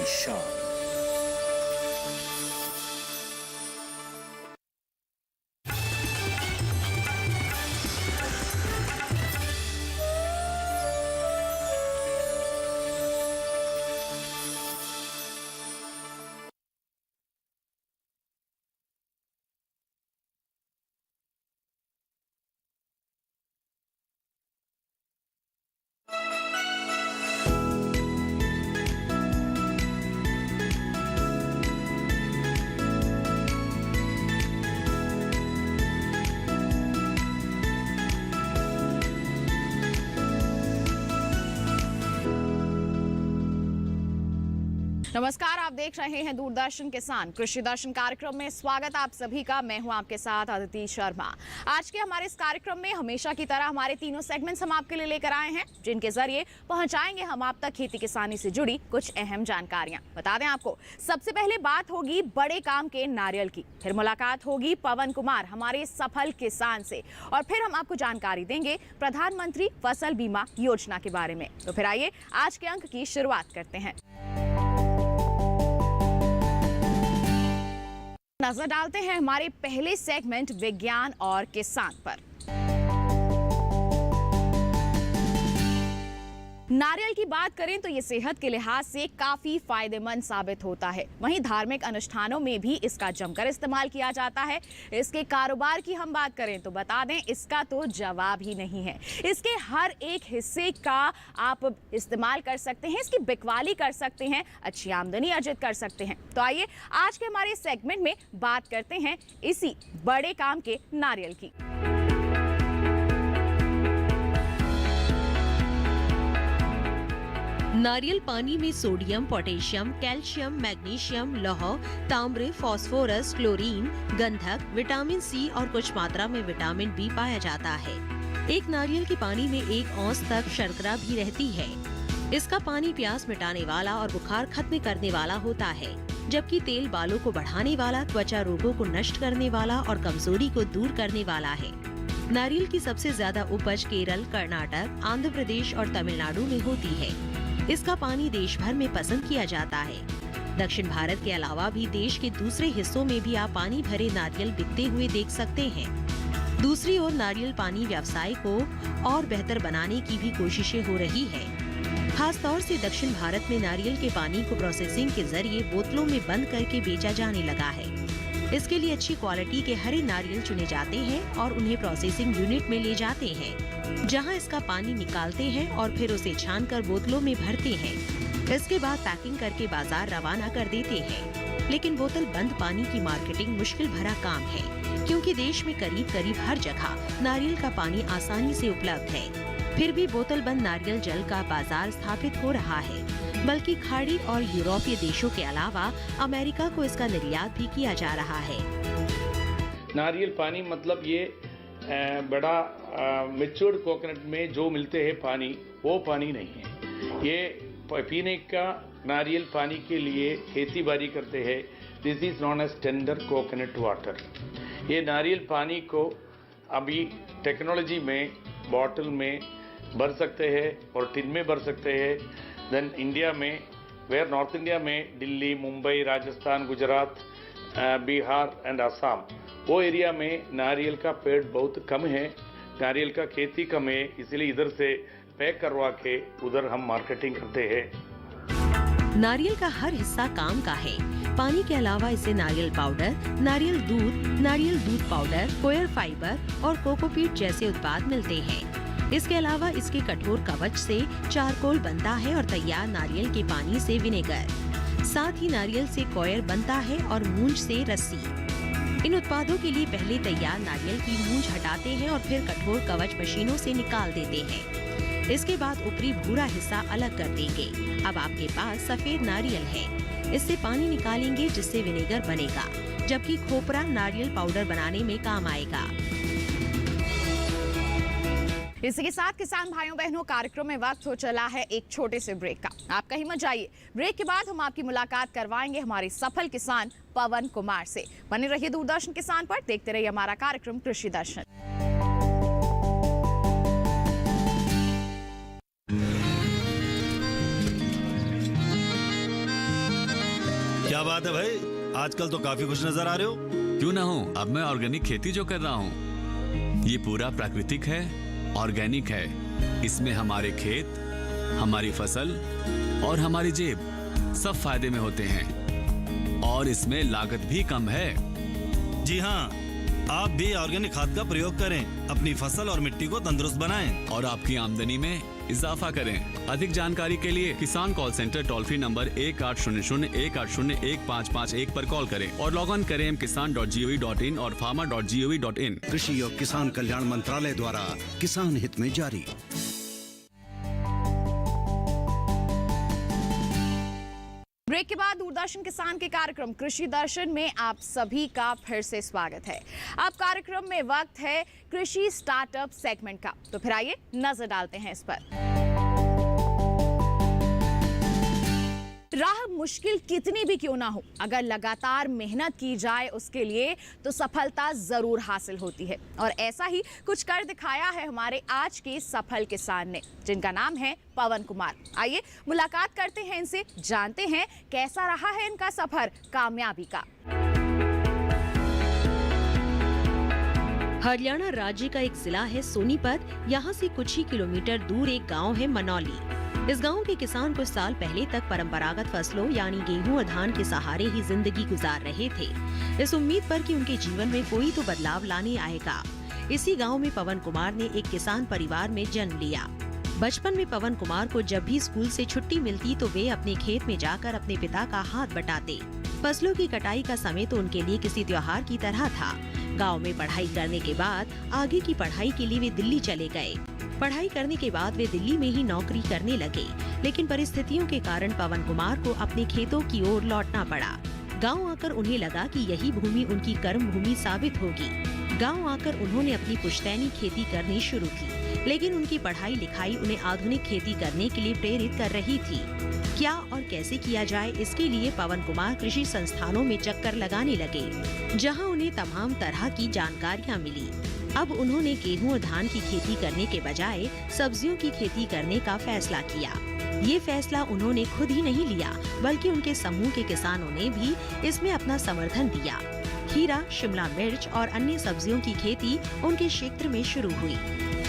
शान। नमस्कार, आप देख रहे हैं दूरदर्शन किसान कृषि दर्शन कार्यक्रम में। स्वागत आप सभी का। मैं हूं आपके साथ अदिति शर्मा। आज के हमारे इस कार्यक्रम में हमेशा की तरह हमारे तीनों सेगमेंट्स हम आपके लिए लेकर आए हैं, जिनके जरिए पहुंचाएंगे हम आप तक खेती किसानी से जुड़ी कुछ अहम जानकारियां। बता दें आपको, सबसे पहले बात होगी बड़े काम के नारियल की, फिर मुलाकात होगी पवन कुमार हमारे सफल किसान से, और फिर हम आपको जानकारी देंगे प्रधानमंत्री फसल बीमा योजना के बारे में। तो फिर आइए आज के अंक की शुरुआत करते हैं। नजर डालते हैं हमारे पहले सेगमेंट विज्ञान और किसान पर। नारियल की बात करें तो ये सेहत के लिहाज से काफी फायदेमंद साबित होता है। वहीं धार्मिक अनुष्ठानों में भी इसका जमकर इस्तेमाल किया जाता है। इसके कारोबार की हम बात करें तो बता दें, इसका तो जवाब ही नहीं है। इसके हर एक हिस्से का आप इस्तेमाल कर सकते हैं, इसकी बिकवाली कर सकते हैं, अच्छी आमदनी अर्जित कर सकते हैं। तो आइए आज के हमारे सेगमेंट में बात करते हैं इसी बड़े काम के नारियल की। नारियल पानी में सोडियम, पोटेशियम, कैल्शियम, मैग्नीशियम, लौह, तांबे, फास्फोरस, क्लोरीन, गंधक, विटामिन सी और कुछ मात्रा में विटामिन बी पाया जाता है। एक नारियल के पानी में 1 औंस तक शर्करा भी रहती है। इसका पानी प्यास मिटाने वाला और बुखार खत्म करने वाला होता है, जबकि तेल बालों को बढ़ाने वाला, त्वचा रोगों को नष्ट करने वाला और कमजोरी को दूर करने वाला है। नारियल की सबसे ज्यादा उपज केरल, कर्नाटक, आंध्र प्रदेश और तमिलनाडु में होती है। इसका पानी देश भर में पसंद किया जाता है। दक्षिण भारत के अलावा भी देश के दूसरे हिस्सों में भी आप पानी भरे नारियल बिकते हुए देख सकते हैं। दूसरी ओर नारियल पानी व्यवसाय को और बेहतर बनाने की भी कोशिशें हो रही है। खास तौर से दक्षिण भारत में नारियल के पानी को प्रोसेसिंग के जरिए बोतलों में बंद करके बेचा जाने लगा है। इसके लिए अच्छी क्वालिटी के हरे नारियल चुने जाते हैं और उन्हें प्रोसेसिंग यूनिट में ले जाते हैं, जहां इसका पानी निकालते हैं और फिर उसे छानकर बोतलों में भरते हैं। इसके बाद पैकिंग करके बाजार रवाना कर देते हैं। लेकिन बोतल बंद पानी की मार्केटिंग मुश्किल भरा काम है, क्योंकि देश में करीब करीब हर जगह नारियल का पानी आसानी से उपलब्ध है। फिर भी बोतल बंद नारियल जल का बाजार स्थापित हो रहा है, बल्कि खाड़ी और यूरोपीय देशों के अलावा अमेरिका को इसका निर्यात भी किया जा रहा है। नारियल पानी मतलब ये बड़ा मैच्योर्ड कोकोनट में जो मिलते हैं पानी, वो पानी नहीं है। ये पीने का नारियल पानी के लिए खेती बाड़ी करते हैं। This is known as tender coconut water. ये नारियल पानी को अभी टेक्नोलॉजी में बॉटल में भर सकते हैं और टिन में भर सकते हैं। देन इंडिया में, वेयर नॉर्थ इंडिया में दिल्ली, मुंबई, राजस्थान, गुजरात, बिहार एंड असम, वो एरिया में नारियल का पेड़ बहुत कम है, नारियल का खेती कम है, इसलिए इधर से पैक करवा के उधर हम मार्केटिंग करते हैं। नारियल का हर हिस्सा काम का है। पानी के अलावा इसे नारियल पाउडर, नारियल दूध पाउडर, कोयर फाइबर और कोकोपीट जैसे उत्पाद मिलते हैं। इसके अलावा इसके कठोर कवच से चारकोल बनता है और तैयार नारियल के पानी से विनेगर। साथ ही नारियल से कोयर बनता है और मूंज से रस्सी। इन उत्पादों के लिए पहले तैयार नारियल की मूंज हटाते हैं और फिर कठोर कवच मशीनों से निकाल देते हैं। इसके बाद ऊपरी भूरा हिस्सा अलग कर देंगे। अब आपके पास सफेद नारियल है। इससे पानी निकालेंगे जिससे विनेगर बनेगा, जबकि खोपरा नारियल पाउडर बनाने में काम आएगा। इसी के साथ किसान भाइयों बहनों, कार्यक्रम में वक्त हो चला है एक छोटे से ब्रेक का। आप कहीं मत जाइए। ब्रेक के बाद हम आपकी मुलाकात करवाएंगे हमारे सफल किसान पवन कुमार से। बने रहिए दूरदर्शन किसान पर, देखते रहिए हमारा कार्यक्रम कृषि दर्शन। क्या बात है भाई, आजकल तो काफी खुश नजर आ रहे हो। क्यों ना हो, अब मैं ऑर्गेनिक खेती जो कर रहा हूँ ये पूरा प्राकृतिक है, ऑर्गेनिक है। इसमें हमारे खेत, हमारी फसल और हमारी जेब सब फायदे में होते हैं और इसमें लागत भी कम है। जी हाँ, आप भी ऑर्गेनिक खाद का प्रयोग करें, अपनी फसल और मिट्टी को तंदुरुस्त बनाएं और आपकी आमदनी में इजाफा करें। अधिक जानकारी के लिए किसान call centre toll free number 1800-180-1551 पर कॉल करें और लॉग ऑन करें kisan.gov.in और farmer.gov.in। कृषि और किसान कल्याण मंत्रालय द्वारा किसान हित में जारी। ब्रेक के बाद दूरदर्शन किसान के कार्यक्रम कृषि दर्शन में आप सभी का फिर से स्वागत है। अब कार्यक्रम में वक्त है कृषि स्टार्टअप सेगमेंट का, तो फिर आइए नजर डालते हैं इस पर। राह मुश्किल कितनी भी क्यों ना हो, अगर लगातार मेहनत की जाए उसके लिए तो सफलता जरूर हासिल होती है। और ऐसा ही कुछ कर दिखाया है हमारे आज के सफल किसान ने, जिनका नाम है पवन कुमार। आइए मुलाकात करते हैं इनसे, जानते हैं कैसा रहा है इनका सफर कामयाबी का। हरियाणा राज्य का एक जिला है सोनीपत। यहाँ से कुछ ही किलोमीटर दूर एक गांव है मनौली। इस गांव के किसान कुछ साल पहले तक परंपरागत फसलों यानी गेहूं और धान के सहारे ही जिंदगी गुजार रहे थे, इस उम्मीद पर कि उनके जीवन में कोई तो बदलाव लाने आएगा। इसी गांव में पवन कुमार ने एक किसान परिवार में जन्म लिया। बचपन में पवन कुमार को जब भी स्कूल से छुट्टी मिलती तो वे अपने खेत में जाकर अपने पिता का हाथ बटाते। फसलों की कटाई का समय तो उनके लिए किसी त्योहार की तरह था। गाँव में पढ़ाई करने के बाद आगे की पढ़ाई के लिए वे दिल्ली चले गए। पढ़ाई करने के बाद वे दिल्ली में ही नौकरी करने लगे, लेकिन परिस्थितियों के कारण पवन कुमार को अपने खेतों की ओर लौटना पड़ा। गांव आकर उन्हें लगा कि यही भूमि उनकी कर्म भूमि साबित होगी। गांव आकर उन्होंने अपनी पुश्तैनी खेती करनी शुरू की, लेकिन उनकी पढ़ाई लिखाई उन्हें आधुनिक खेती करने के लिए प्रेरित कर रही थी। क्या और कैसे किया जाए, इसके लिए पवन कुमार कृषि संस्थानों में चक्कर लगाने लगे, जहां उन्हें तमाम तरह की जानकारियां मिली। अब उन्होंने गेहूं और धान की खेती करने के बजाय सब्जियों की खेती करने का फैसला किया। ये फैसला उन्होंने खुद ही नहीं लिया, बल्कि उनके समूह के किसानों ने भी इसमें अपना समर्थन दिया। खीरा, शिमला मिर्च और अन्य सब्जियों की खेती उनके क्षेत्र में शुरू हुई।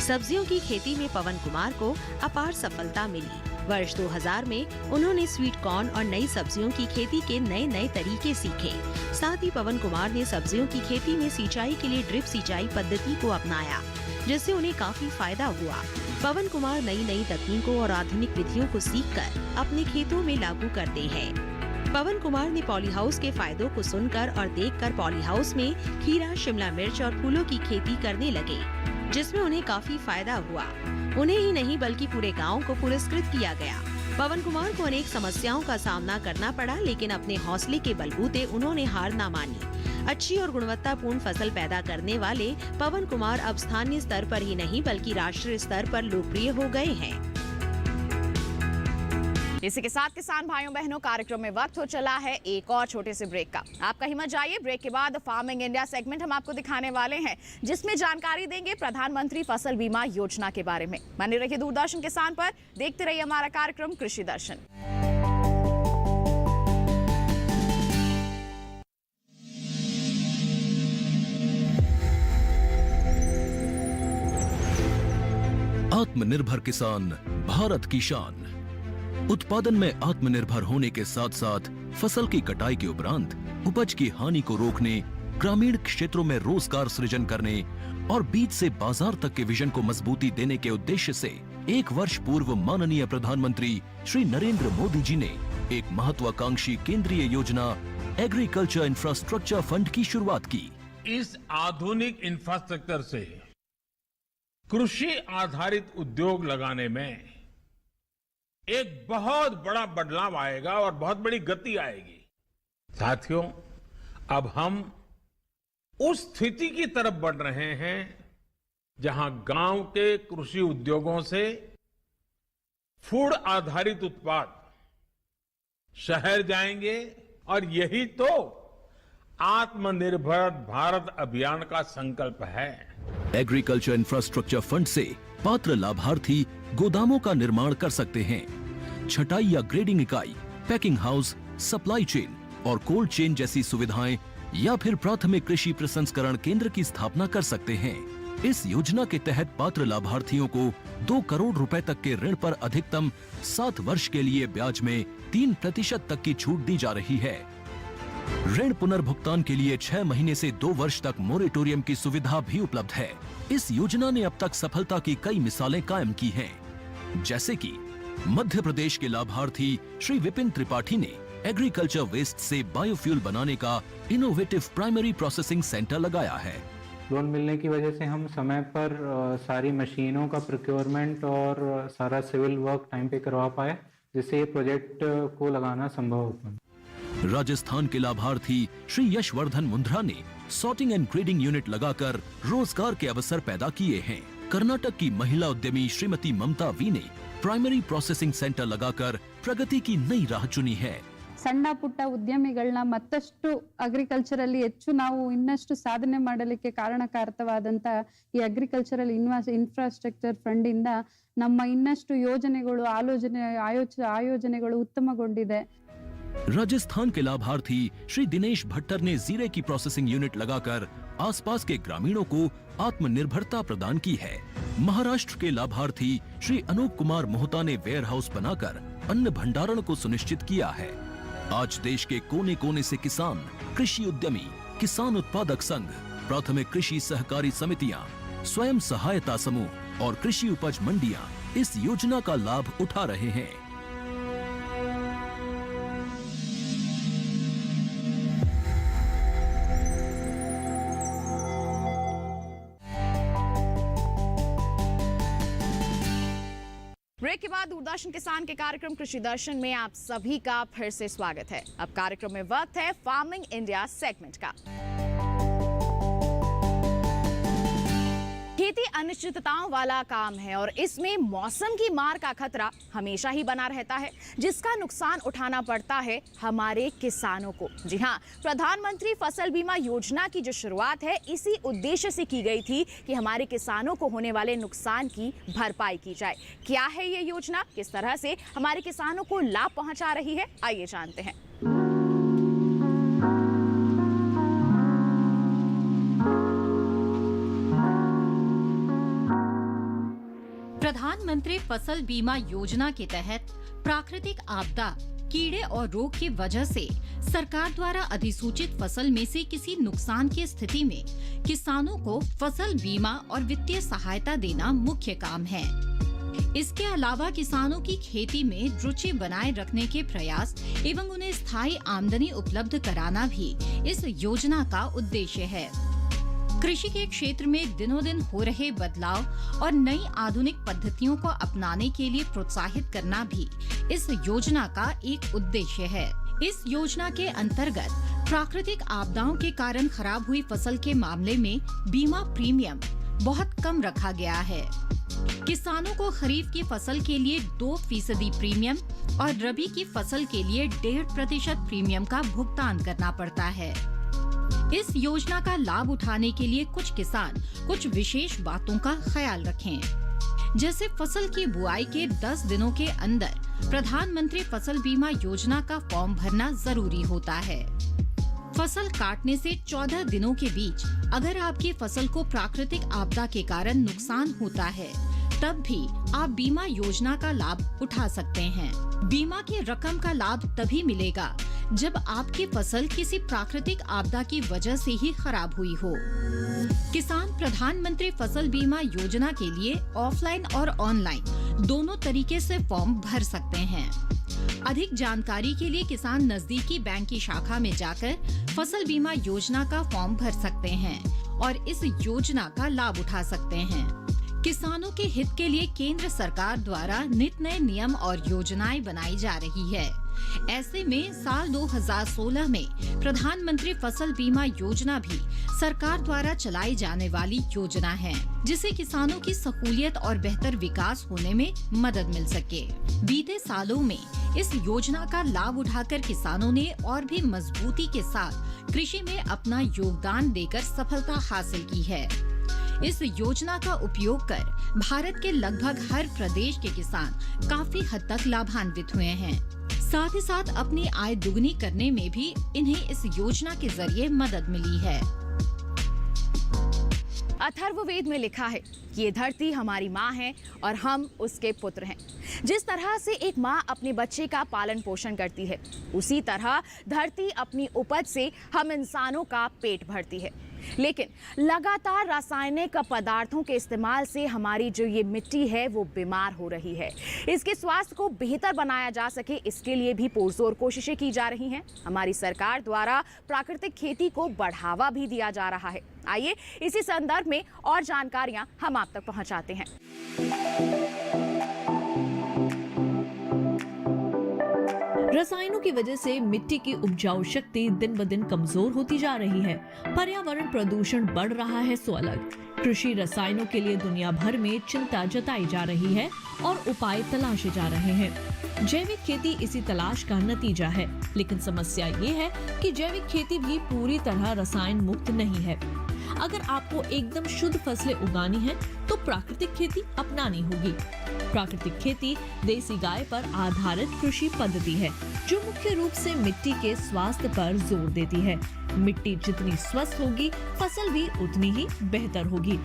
सब्जियों की खेती में पवन कुमार को अपार सफलता मिली। वर्ष 2000 में उन्होंने स्वीट कॉर्न और नई सब्जियों की खेती के नए नए तरीके सीखे। साथ ही पवन कुमार ने सब्जियों की खेती में सिंचाई के लिए ड्रिप सिंचाई पद्धति को अपनाया, जिससे उन्हें काफी फायदा हुआ। पवन कुमार नई नई तकनीकों और आधुनिक विधियों को सीखकर अपने खेतों में लागू करते हैं। पवन कुमार ने पॉली हाउस के फायदों को सुनकर और देखकर पॉली हाउस में खीरा, शिमला मिर्च और फूलों की खेती करने लगे, जिसमें उन्हें काफी फायदा हुआ। उन्हें ही नहीं बल्कि पूरे गांव को पुरस्कृत किया गया। पवन कुमार को अनेक समस्याओं का सामना करना पड़ा, लेकिन अपने हौसले के बलबूते उन्होंने हार ना मानी। अच्छी और गुणवत्तापूर्ण फसल पैदा करने वाले पवन कुमार अब स्थानीय स्तर पर ही नहीं बल्कि राष्ट्रीय स्तर पर लोकप्रिय हो गए हैं। इसी के साथ किसान भाइयों बहनों, कार्यक्रम में वक्त हो चला है एक और छोटे से ब्रेक का। आप कहीं मत जाइए, ब्रेक के बाद फार्मिंग इंडिया सेगमेंट हम आपको दिखाने वाले हैं, जिसमें जानकारी देंगे प्रधानमंत्री फसल बीमा योजना के बारे में। बने रहिए दूरदर्शन किसान पर, देखते रहिए हमारा कार्यक्रम कृषि दर्शन। आत्मनिर्भर किसान भारत की शान। उत्पादन में आत्मनिर्भर होने के साथ साथ फसल की कटाई के उपरांत उपज की हानि को रोकने, ग्रामीण क्षेत्रों में रोजगार सृजन करने और बीज से बाजार तक के विजन को मजबूती देने के उद्देश्य से 1 वर्ष पूर्व माननीय प्रधानमंत्री श्री नरेंद्र मोदी जी ने एक महत्वाकांक्षी केंद्रीय योजना एग्रीकल्चर इंफ्रास्ट्रक्चर फंड की शुरुआत की। इस आधुनिक इंफ्रास्ट्रक्चर से कृषि आधारित उद्योग लगाने में एक बहुत बड़ा बदलाव आएगा और बहुत बड़ी गति आएगी। साथियों, अब हम उस स्थिति की तरफ बढ़ रहे हैं जहां गांव के कृषि उद्योगों से फूड आधारित उत्पाद शहर जाएंगे और यही तो आत्मनिर्भर भारत अभियान का संकल्प है। एग्रीकल्चर इंफ्रास्ट्रक्चर फंड से पात्र लाभार्थी गोदामों का निर्माण कर सकते हैं। छटाई या ग्रेडिंग इकाई, पैकिंग हाउस, सप्लाई चेन, और कोल्ड चेन जैसी सुविधाएं या फिर प्राथमिक कृषि प्रसंस्करण केंद्र की स्थापना कर सकते हैं। इस योजना के तहत पात्र लाभार्थियों को 2 करोड़ रुपए तक के ऋण पर अधिकतम 7 वर्ष के लिए ब्याज में 3% तक की छूट दी जा रही है। ऋण पुनर्भुगतान के लिए 6 महीने से 2 वर्ष तक मोरेटोरियम की सुविधा भी उपलब्ध है। इस योजना ने अब तक सफलता की कई मिसालें कायम की हैं, जैसे कि मध्य प्रदेश के लाभार्थी श्री विपिन त्रिपाठी ने एग्रीकल्चर वेस्ट से बायोफ्यूल बनाने का इनोवेटिव प्राइमरी प्रोसेसिंग सेंटर लगाया है। लोन मिलने की वजह से हम समय पर सारी मशीनों का प्रोक्योरमेंट और सारा सिविल वर्क टाइम पे करवा पाए, जिससे ये प्रोजेक्ट को लगाना संभव हो पाए। राजस्थान के लाभार्थी श्री यशवर्धन मुंद्रा ने सॉर्टिंग एंड ग्रेडिंग यूनिट लगाकर रोजगार के अवसर पैदा किए हैं। कर्नाटक की महिला उद्यमी श्रीमती ममता वी ने प्राइमरी प्रोसेसिंग सेंटर लगाकर प्रगति की नई राह चुनी है। ಸಣ್ಣ ಪುಟ್ಟ ಉದ್ಯಮಿಗಳನ್ನ ಮತ್ತಷ್ಟು ಅಗ್ರಿಕಲ್ಚರಲ್ಲಿ ಹೆಚ್ಚು ನಾವು ಇನ್ನಷ್ಟು ಸಾಧನೆ ಮಾಡಲಿಕ್ಕೆ ಕಾರಣಕಾರಕವಾದಂತ ಈ ಅಗ್ರಿಕಲ್ಚರಲ್ ಇನ್ಫ್ರಾಸ್ಟ್ರಕ್ಚರ್ ಫಂಡ್ ಇಂದ ನಮ್ಮ ಇನ್ನಷ್ಟು ಯೋಜನೆಗಳು ಆಯೋಜನೆಗಳು ಉತ್ತಮಗೊಂಡಿದೆ। राजस्थान के लाभार्थी श्री दिनेश भट्टर ने जीरे की प्रोसेसिंग यूनिट लगाकर आसपास के ग्रामीणों को आत्मनिर्भरता प्रदान की है। महाराष्ट्र के लाभार्थी श्री अनूप कुमार मोहता ने वेयर हाउस बनाकर अन्न भंडारण को सुनिश्चित किया है। आज देश के कोने कोने से किसान, कृषि उद्यमी, किसान उत्पादक संघ, प्राथमिक कृषि सहकारी समितियां, स्वयं सहायता समूह और कृषि उपज मंडियां इस योजना का लाभ उठा रहे हैं। ब्रेक के बाद दूरदर्शन किसान के कार्यक्रम कृषि दर्शन में आप सभी का फिर से स्वागत है। अब कार्यक्रम में वक्त है फार्मिंग इंडिया सेगमेंट का। खेती अनिश्चितताओं वाला काम है और इसमें मौसम की मार का खतरा हमेशा ही बना रहता है, जिसका नुकसान उठाना पड़ता है हमारे किसानों को। जी हां, प्रधानमंत्री फसल बीमा योजना की जो शुरुआत है इसी उद्देश्य से की गई थी कि हमारे किसानों को होने वाले नुकसान की भरपाई की जाए। क्या है ये योजना, किस तरह से हमारे किसानों को लाभ पहुंचा रही है, आइए जानते हैं। प्रधानमंत्री फसल बीमा योजना के तहत प्राकृतिक आपदा, कीड़े और रोग की वजह से सरकार द्वारा अधिसूचित फसल में से किसी नुकसान की स्थिति में किसानों को फसल बीमा और वित्तीय सहायता देना मुख्य काम है। इसके अलावा किसानों की खेती में रुचि बनाए रखने के प्रयास एवं उन्हें स्थायी आमदनी उपलब्ध कराना भी इस योजना का उद्देश्य है। कृषि के क्षेत्र में दिनों दिन हो रहे बदलाव और नई आधुनिक पद्धतियों को अपनाने के लिए प्रोत्साहित करना भी इस योजना का एक उद्देश्य है। इस योजना के अंतर्गत प्राकृतिक आपदाओं के कारण खराब हुई फसल के मामले में बीमा प्रीमियम बहुत कम रखा गया है। किसानों को खरीफ की फसल के लिए 2% प्रीमियम और रबी की फसल के लिए 1.5% प्रीमियम का भुगतान करना पड़ता है। इस योजना का लाभ उठाने के लिए कुछ किसान कुछ विशेष बातों का ख्याल रखें, जैसे फसल की बुआई के 10 दिनों के अंदर प्रधानमंत्री फसल बीमा योजना का फॉर्म भरना जरूरी होता है। फसल काटने से 14 दिनों के बीच अगर आपकी फसल को प्राकृतिक आपदा के कारण नुकसान होता है, तब भी आप बीमा योजना का लाभ उठा सकते हैं। बीमा की रकम का लाभ तभी मिलेगा जब आपकी फसल किसी प्राकृतिक आपदा की वजह से ही खराब हुई हो। किसान प्रधानमंत्री फसल बीमा योजना के लिए ऑफलाइन और ऑनलाइन दोनों तरीके से फॉर्म भर सकते हैं। अधिक जानकारी के लिए किसान नजदीकी बैंक की शाखा में जाकर फसल बीमा योजना का फॉर्म भर सकते हैं और इस योजना का लाभ उठा सकते हैं। किसानों के हित के लिए केंद्र सरकार द्वारा नित नए नियम और योजनाएं बनाई जा रही है। ऐसे में साल 2016 में प्रधानमंत्री फसल बीमा योजना भी सरकार द्वारा चलाई जाने वाली योजना है, जिससे किसानों की सहूलियत और बेहतर विकास होने में मदद मिल सके। बीते सालों में इस योजना का लाभ उठाकर किसानों ने और भी मजबूती के साथ कृषि में अपना योगदान देकर सफलता हासिल की है। इस योजना का उपयोग कर भारत के लगभग हर प्रदेश के किसान काफी हद तक लाभान्वित हुए हैं। साथ ही साथ अपनी आय दुगनी करने में भी इन्हें इस योजना के जरिए मदद मिली है। अथर्ववेद में लिखा है कि ये धरती हमारी माँ है और हम उसके पुत्र हैं। जिस तरह से एक माँ अपने बच्चे का पालन पोषण करती है, उसी तरह धरती अपनी उपज से हम इंसानों का पेट भरती है। लेकिन लगातार रासायनिक पदार्थों के इस्तेमाल से हमारी जो ये मिट्टी है वो बीमार हो रही है। इसके स्वास्थ्य को बेहतर बनाया जा सके, इसके लिए भी पुरजोर कोशिशें की जा रही हैं। हमारी सरकार द्वारा प्राकृतिक खेती को बढ़ावा भी दिया जा रहा है। आइए इसी संदर्भ में और जानकारियां हम आप तक पहुंचाते हैं। रसायनों की वजह से मिट्टी की उपजाऊ शक्ति दिन ब दिन कमजोर होती जा रही है। पर्यावरण प्रदूषण बढ़ रहा है सो अलग। कृषि रसायनों के लिए दुनिया भर में चिंता जताई जा रही है और उपाय तलाशे जा रहे हैं। जैविक खेती इसी तलाश का नतीजा है, लेकिन समस्या ये है कि जैविक खेती भी पूरी तरह रसायन मुक्त नहीं है। अगर आपको एकदम शुद्ध फसलें उगानी है तो प्राकृतिक खेती अपनानी होगी। प्राकृतिक खेती देसी गाय पर आधारित कृषि पद्धति है जो मुख्य रूप से मिट्टी के स्वास्थ्य पर जोर देती है। मिट्टी जितनी स्वस्थ होगी, फसल भी उतनी ही बेहतर होगी।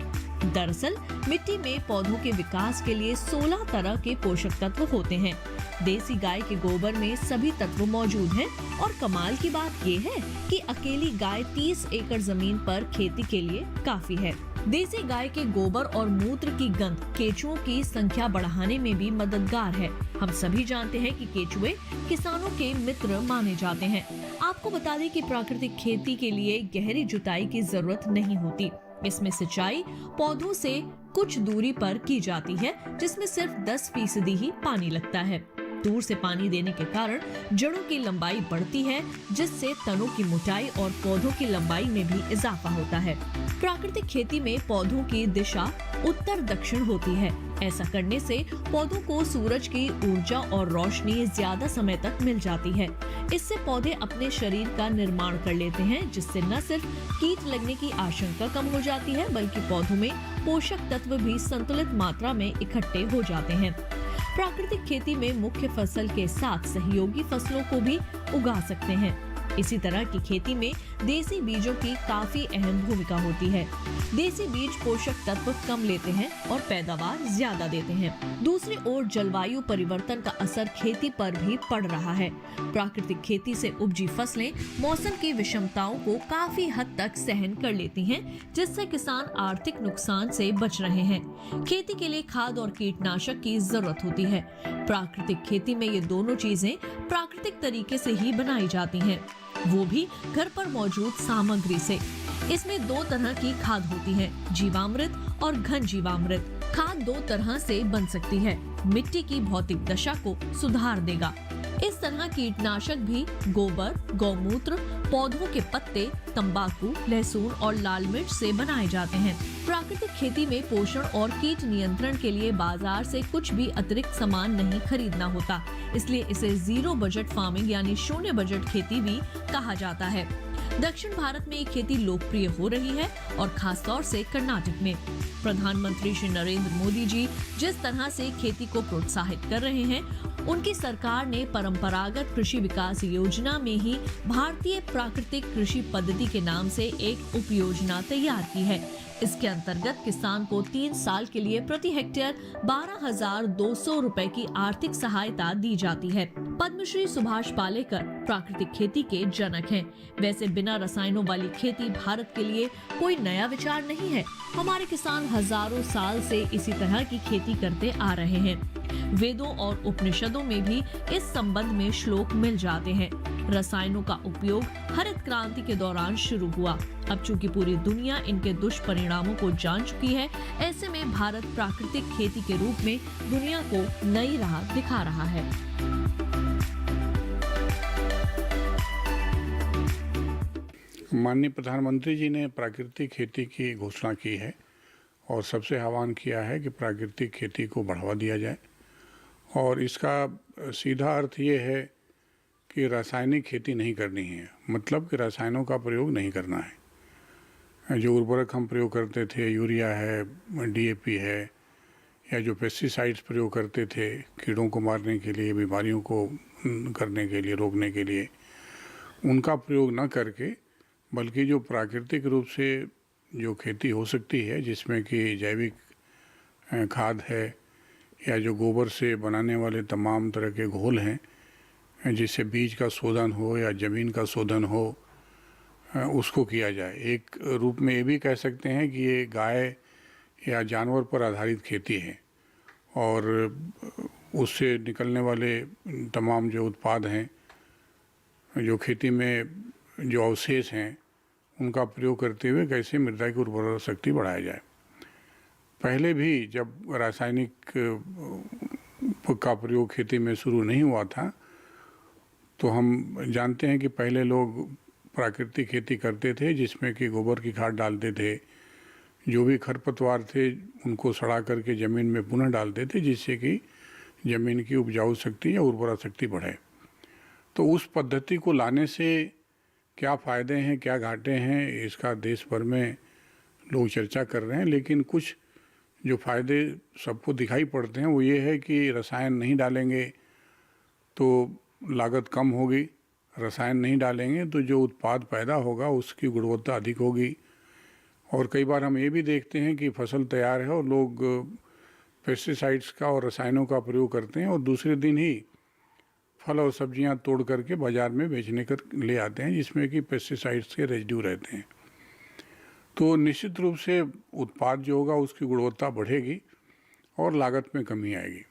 दरअसल मिट्टी में पौधों के विकास के लिए 16 तरह के पोषक तत्व होते हैं। देसी गाय के गोबर में सभी तत्व मौजूद हैं और कमाल की बात ये है कि अकेली गाय 30 एकड़ जमीन पर खेती के लिए काफी है। देसी गाय के गोबर और मूत्र की गंध केचुओं की संख्या बढ़ाने में भी मददगार है। हम सभी जानते हैं कि केचुए किसानों के मित्र माने जाते हैं। आपको बता दें कि प्राकृतिक खेती के लिए गहरी जुताई की जरूरत नहीं होती। इसमें सिंचाई पौधों से कुछ दूरी पर की जाती है, जिसमें सिर्फ 10% ही पानी लगता है। दूर से पानी देने के कारण जड़ों की लंबाई बढ़ती है, जिससे तनों की मोटाई और पौधों की लंबाई में भी इजाफा होता है। प्राकृतिक खेती में पौधों की दिशा उत्तर दक्षिण होती है। ऐसा करने से पौधों को सूरज की ऊर्जा और रोशनी ज्यादा समय तक मिल जाती है। इससे पौधे अपने शरीर का निर्माण कर लेते हैं, जिससे न सिर्फ कीट लगने की आशंका कम हो जाती है, बल्कि पौधों में पोषक तत्व भी संतुलित मात्रा में इकट्ठे हो जाते हैं। प्राकृतिक खेती में मुख्य फसल के साथ सहयोगी फसलों को भी उगा सकते हैं। इसी तरह की खेती में देसी बीजों की काफी अहम भूमिका होती है। देसी बीज पोषक तत्व कम लेते हैं और पैदावार ज्यादा देते हैं। दूसरी ओर जलवायु परिवर्तन का असर खेती पर भी पड़ रहा है। प्राकृतिक खेती से उपजी फसलें मौसम की विषमताओं को काफी हद तक सहन कर लेती हैं, जिससे किसान आर्थिक नुकसान से बच रहे हैं। खेती के लिए खाद और कीटनाशक की जरूरत होती है। प्राकृतिक खेती में ये दोनों चीजें प्राकृतिक तरीके से ही बनाई जाती हैं, वो भी घर पर मौजूद सामग्री से। इसमें 2 तरह की खाद होती है, जीवामृत और घन जीवामृत। खाद 2 तरह से बन सकती है। मिट्टी की भौतिक दशा को सुधार देगा। इस तरह कीटनाशक भी गोबर, गौमूत्र, पौधों के पत्ते, तंबाकू, लहसुन और लाल मिर्च से बनाए जाते हैं। प्राकृतिक खेती में पोषण और कीट नियंत्रण के लिए बाजार से कुछ भी अतिरिक्त सामान नहीं खरीदना होता, इसलिए इसे जीरो बजट फार्मिंग यानी शून्य बजट खेती भी कहा जाता है। दक्षिण भारत में ये खेती लोकप्रिय हो रही है और खास तौर से कर्नाटक में। प्रधानमंत्री श्री नरेंद्र मोदी जी जिस तरह से खेती को प्रोत्साहित कर रहे हैं, उनकी सरकार ने परंपरागत कृषि विकास योजना में ही भारतीय प्राकृतिक कृषि पद्धति के नाम से एक उप योजना तैयार की है। इसके अंतर्गत किसान को 3 साल के लिए प्रति हेक्टेयर 12,200 रुपए की आर्थिक सहायता दी जाती है। पद्मश्री सुभाष पालेकर प्राकृतिक खेती के जनक हैं। वैसे बिना रसायनों वाली खेती भारत के लिए कोई नया विचार नहीं है। हमारे किसान हजारों साल से इसी तरह की खेती करते आ रहे हैं। वेदों और उपनिषदों में भी इस संबंध में श्लोक मिल जाते हैं। रसायनों का उपयोग हरित क्रांति के दौरान शुरू हुआ। अब चूंकि पूरी दुनिया इनके दुष्परिणामों को जान चुकी है, ऐसे में भारत प्राकृतिक खेती के रूप में दुनिया को नई राह दिखा रहा है। माननीय प्रधानमंत्री जी ने प्राकृतिक खेती की घोषणा की है और सबसे आह्वान किया है कि प्राकृतिक खेती को बढ़ावा दिया जाए। और इसका सीधा अर्थ ये है कि रासायनिक खेती नहीं करनी है, मतलब कि रसायनों का प्रयोग नहीं करना है। जो उर्वरक हम प्रयोग करते थे, यूरिया है, DAP है, या जो पेस्टिसाइड्स प्रयोग करते थे कीड़ों को मारने के लिए, बीमारियों को करने के लिए, रोकने के लिए, उनका प्रयोग न करके बल्कि जो प्राकृतिक रूप से जो खेती हो सकती है, जिसमें कि जैविक खाद है या जो गोबर से बनाने वाले तमाम तरह के घोल हैं, जिससे बीज का शोधन हो या ज़मीन का शोधन हो, उसको किया जाए। एक रूप में ये भी कह सकते हैं कि ये गाय या जानवर पर आधारित खेती है और उससे निकलने वाले तमाम जो उत्पाद हैं, जो खेती में जो अवशेष हैं, उनका प्रयोग करते हुए कैसे मृदा की उर्वरा शक्ति बढ़ाया जाए। पहले भी जब रासायनिक का प्रयोग खेती में शुरू नहीं हुआ था तो हम जानते हैं कि पहले लोग प्राकृतिक खेती करते थे, जिसमें कि गोबर की खाद डालते थे, जो भी खरपतवार थे उनको सड़ा करके ज़मीन में पुनः डालते थे, जिससे कि ज़मीन की उपजाऊ शक्ति या उर्वरा शक्ति बढ़े। तो उस पद्धति को लाने से क्या फ़ायदे हैं, क्या घाटे हैं, इसका देश भर में लोग चर्चा कर रहे हैं। लेकिन कुछ जो फ़ायदे सबको दिखाई पड़ते हैं वो ये है कि रसायन नहीं डालेंगे तो लागत कम होगी, रसायन नहीं डालेंगे तो जो उत्पाद पैदा होगा उसकी गुणवत्ता अधिक होगी। और कई बार हम ये भी देखते हैं कि फसल तैयार है और लोग पेस्टिसाइड्स का और रसायनों का प्रयोग करते हैं और दूसरे दिन ही फल और सब्जियां तोड़ करके बाज़ार में बेचने कर ले आते हैं, जिसमें कि पेस्टिसाइड्स के रेजिड्यू रहते हैं। तो निश्चित रूप से उत्पाद जो होगा उसकी गुणवत्ता बढ़ेगी और लागत में कमी आएगी।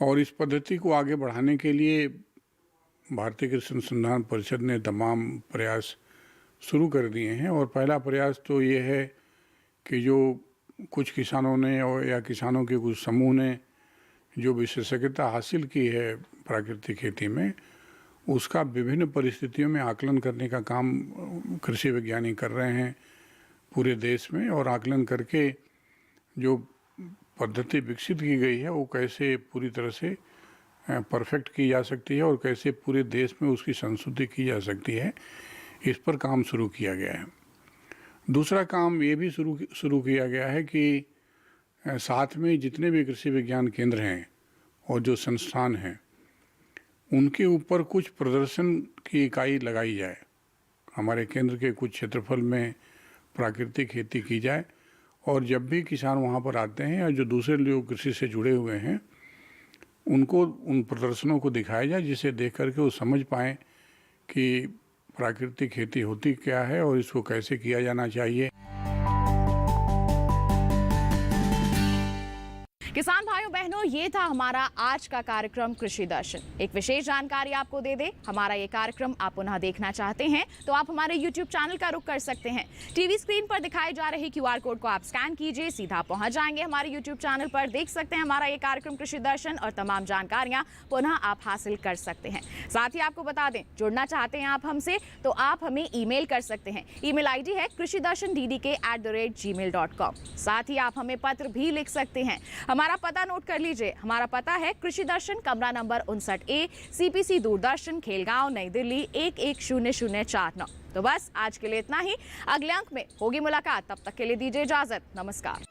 और इस पद्धति को आगे बढ़ाने के लिए भारतीय कृषि अनुसंधान परिषद ने तमाम प्रयास शुरू कर दिए हैं। और पहला प्रयास तो ये है कि जो कुछ किसानों ने और या किसानों के कुछ समूह ने जो विशेषज्ञता हासिल की है प्राकृतिक खेती में, उसका विभिन्न परिस्थितियों में आकलन करने का काम कृषि वैज्ञानिक कर रहे हैं पूरे देश में। और आकलन करके जो पद्धति विकसित की गई है वो कैसे पूरी तरह से परफेक्ट की जा सकती है और कैसे पूरे देश में उसकी संशोधित की जा सकती है, इस पर काम शुरू किया गया है। दूसरा काम ये भी शुरू किया गया है कि साथ में जितने भी कृषि विज्ञान केंद्र हैं और जो संस्थान हैं उनके ऊपर कुछ प्रदर्शन की इकाई लगाई जाए। हमारे केंद्र के कुछ क्षेत्रफल में प्राकृतिक खेती की जाए और जब भी किसान वहाँ पर आते हैं या जो दूसरे लोग कृषि से जुड़े हुए हैं उनको उन प्रदर्शनों को दिखाया जाए, जिसे देख करके वो समझ पाएँ कि प्राकृतिक खेती होती क्या है और इसको कैसे किया जाना चाहिए। किसान भाइयों बहनों, ये था हमारा आज का कार्यक्रम कृषि दर्शन। एक विशेष जानकारी आपको दे दे, हमारा ये कार्यक्रम आप पुनः देखना चाहते हैं तो आप हमारे YouTube चैनल का रुख कर सकते हैं। टीवी स्क्रीन पर दिखाए जा रहे QR कोड को आप स्कैन कीजिए, सीधा पहुंच जाएंगे हमारे YouTube चैनल पर, देख सकते हैं हमारा ये कार्यक्रम कृषि दर्शन और तमाम जानकारियां पुनः आप हासिल कर सकते हैं। साथ ही आपको बता दें, जुड़ना चाहते हैं आप हमसे तो आप हमें ईमेल कर सकते हैं। ईमेल ID है krishidarshandddk@gmail.com। साथ ही आप हमें पत्र भी लिख सकते हैं। हमारा पता नोट कर लीजिए, हमारा पता है कृषि दर्शन, कमरा number 59A, CPC Doordarshan, Khelgaon, नई दिल्ली 110049। तो बस आज के लिए इतना ही। अगले अंक में होगी मुलाकात, तब तक के लिए दीजिए इजाजत। नमस्कार।